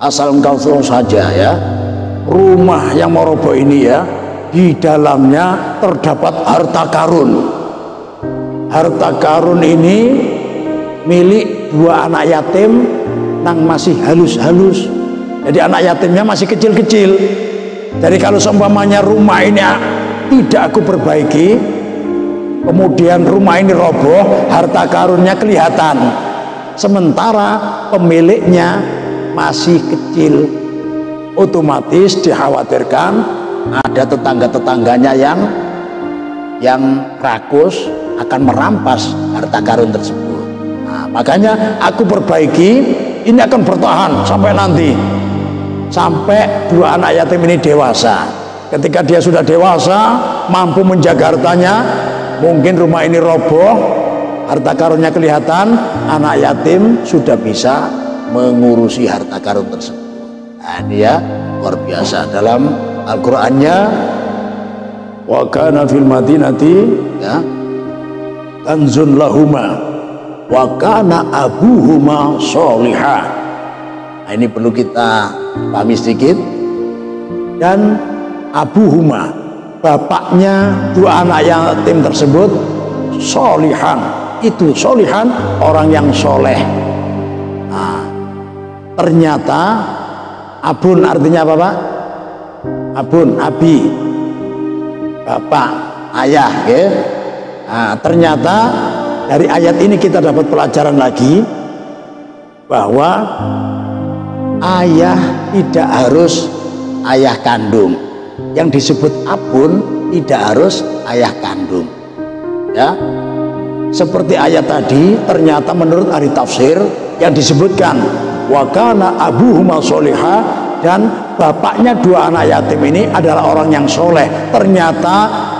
asal engkau tahu saja ya, rumah yang mau roboh ini ya, di dalamnya terdapat harta karun. Harta karun ini milik dua anak yatim yang masih halus-halus. Jadi anak yatimnya masih kecil-kecil. Jadi kalau seumpamanya rumah ini tidak aku perbaiki, kemudian rumah ini roboh, harta karunnya kelihatan, sementara pemiliknya masih kecil, otomatis dikhawatirkan ada tetangga-tetangganya yang rakus akan merampas harta karun tersebut. Nah, makanya aku perbaiki, ini akan bertahan sampai nanti, sampai dua anak yatim ini dewasa. Ketika dia sudah dewasa, mampu menjaga hartanya, mungkin rumah ini roboh, harta karunnya kelihatan, anak yatim sudah bisa mengurusi harta karun tersebut. Nah, ini ya luar biasa dalam Al-Qur'annya. Wa kana fil madinati ya kanzun lahuma wa kana abuhuma sholihah. Nah, ini perlu kita pahami sedikit. Dan abuhuma, bapaknya dua anak yatim tersebut, sholihan, itu sholihan orang yang soleh. Nah, ternyata abun artinya apa Pak? Abun, abi, bapak, ayah ya. Nah, ternyata dari ayat ini kita dapat pelajaran lagi bahwa ayah tidak harus ayah kandung. Yang disebut abun tidak harus ayah kandung ya. Seperti ayat tadi, ternyata menurut ahli tafsir yang disebutkan wa kana abuhuma sholihah, dan bapaknya dua anak yatim ini adalah orang yang soleh. Ternyata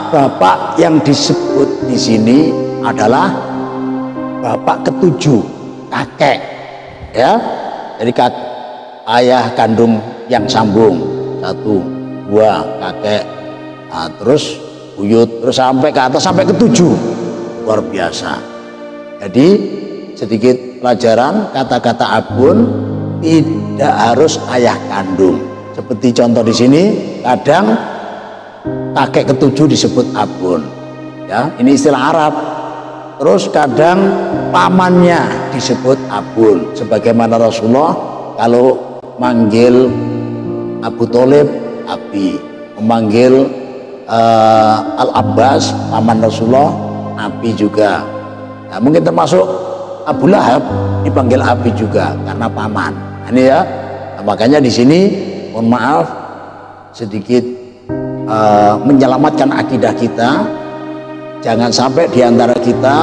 bapak yang disebut di sini adalah bapak ketujuh, kakek ya. Jadi ayah kandung yang sambung, satu, dua, kakek, nah, terus buyut, terus sampai ke atas sampai ke tujuh. Luar biasa. Jadi sedikit pelajaran, kata-kata abun tidak harus ayah kandung. Seperti contoh di sini, kadang kakek ketujuh disebut abun ya, ini istilah Arab. Terus kadang pamannya disebut abun, sebagaimana Rasulullah kalau manggil Abu Thalib abi, memanggil Al-Abbas paman Rasulullah abi juga. Nah, mungkin termasuk Abu Lahab dipanggil abi juga karena paman. Nah, ini ya. Nah, makanya di sini mohon maaf sedikit menyelamatkan akidah kita. Jangan sampai diantara kita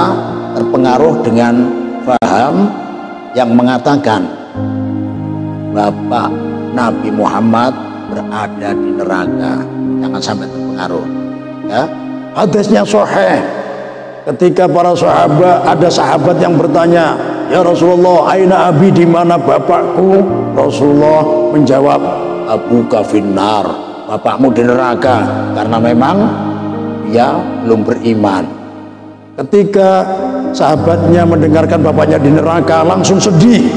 terpengaruh dengan paham yang mengatakan Bapak Nabi Muhammad berada di neraka. Jangan sampai terpengaruh ya. Hadisnya sahih, ketika para sahabat, ada sahabat yang bertanya, ya Rasulullah, aina abi, di mana bapakku? Rasulullah menjawab, abuka finnar, bapakmu di neraka, karena memang dia belum beriman. Ketika sahabatnya mendengarkan bapaknya di neraka, langsung sedih.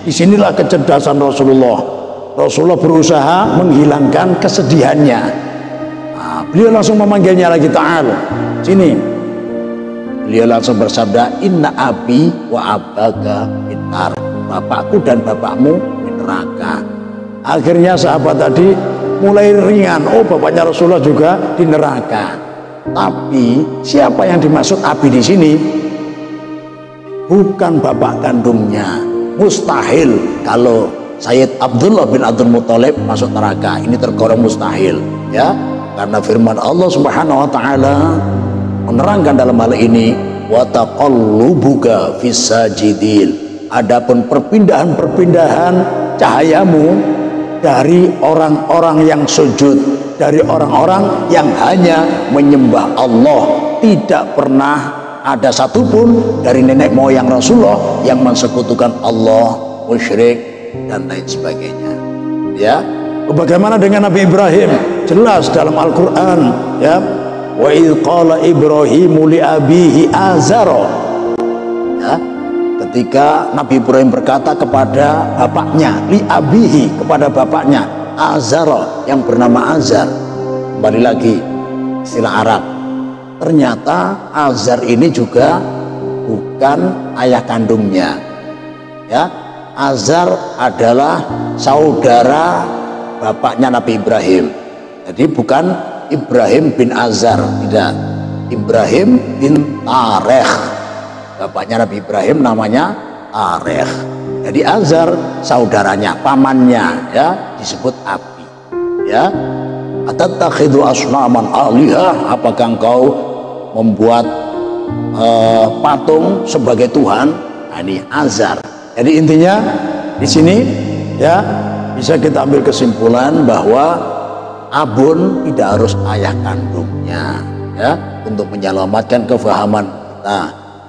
Disinilah kecerdasan Rasulullah. Rasulullah berusaha menghilangkan kesedihannya. Nah, beliau langsung memanggilnya lagi, ta'al, sini. Beliau langsung bersabda, inna abi wa abaka finnar, bapakku dan bapakmu di neraka. Akhirnya sahabat tadi mulai ringan, oh bapaknya Rasulullah juga di neraka. Tapi siapa yang dimaksud abi di sini? Bukan bapak kandungnya. Mustahil kalau Sayyid Abdullah bin Abdul Muthalib masuk neraka, ini tergolong mustahil ya, karena firman Allah Subhanahu wa taala menerangkan dalam hal ini, wa taqallubuka fis sajidin, adapun perpindahan-perpindahan cahayamu dari orang-orang yang sujud, dari orang-orang yang hanya menyembah Allah. Tidak pernah ada satupun dari nenek moyang Rasulullah yang mensekutukan Allah, musyrik dan lain sebagainya ya. Bagaimana dengan Nabi Ibrahim? Jelas dalam Al-Quran ya, wa idh qala Ibrahimu li abihi azara ya, ketika Nabi Ibrahim berkata kepada bapaknya, li abihi, kepada bapaknya Azar yang bernama Azar. Kembali lagi istilah Arab, ternyata Azar ini juga bukan ayah kandungnya ya. Azar adalah saudara bapaknya Nabi Ibrahim, jadi bukan Ibrahim bin Azar, tidak, Ibrahim bin Tarikh. Bapaknya Nabi Ibrahim namanya Tarikh. Jadi Azar saudaranya, pamannya ya, disebut Abi ya. Atattakhidhu asnaman alihah, apakah engkau membuat patung sebagai Tuhan? Nah, ini Azar. Jadi intinya di sini ya bisa kita ambil kesimpulan bahwa abun tidak harus ayah kandungnya ya, untuk menyelamatkan kefahaman kita.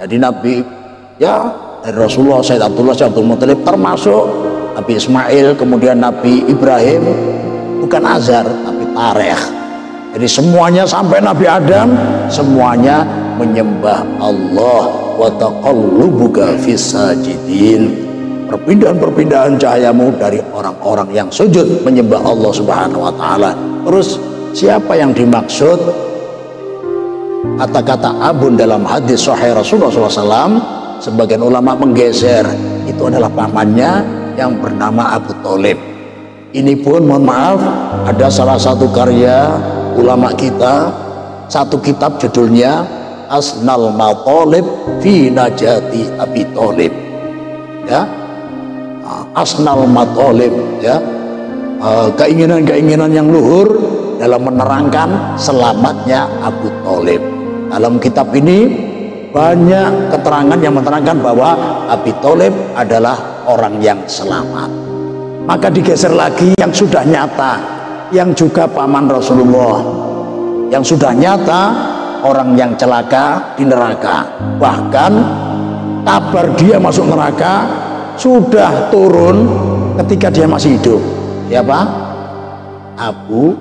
Jadi Nabi ya, dari Rasulullah, Sayyid Abdullah, Sayyid Abdul Muttalib, termasuk Nabi Ismail, kemudian Nabi Ibrahim, bukan Azar tapi Tarikh. Jadi semuanya sampai Nabi Adam semuanya menyembah Allah. Wa taqallubuka fis sajidin, perpindahan-perpindahan cahayamu dari orang-orang yang sujud menyembah Allah Subhanahu wa taala. Terus siapa yang dimaksud? Kata-kata abun dalam hadis sahih Rasulullah SAW, sebagian ulama menggeser, itu adalah pamannya yang bernama Abu Thalib. Ini pun mohon maaf, ada salah satu karya ulama kita, satu kitab judulnya Asnal Matalib fi Najati Abi Thalib ya. Asnal Matalib ya, keinginan-keinginan yang luhur dalam menerangkan selamatnya Abu Thalib. Dalam kitab ini banyak keterangan yang menerangkan bahwa Abi Thalib adalah orang yang selamat. Maka digeser lagi yang sudah nyata, yang juga paman Rasulullah, yang sudah nyata orang yang celaka di neraka. Bahkan kabar dia masuk neraka sudah turun ketika dia masih hidup. Siapa? Abu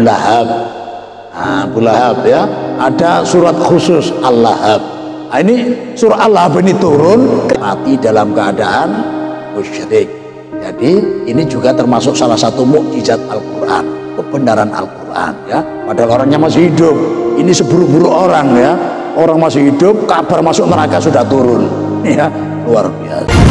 Lahab. Nah, Abu Lahab ya, ada surat khusus Al-Lahab. Nah, ini surah Al-Lahab ini turun mati dalam keadaan musyrik. Jadi ini juga termasuk salah satu mukjizat Al-Quran, kebenaran Al-Quran ya. Padahal orangnya masih hidup. Ini seburu-buru orang ya, orang masih hidup, kabar masuk neraka sudah turun ya, luar biasa.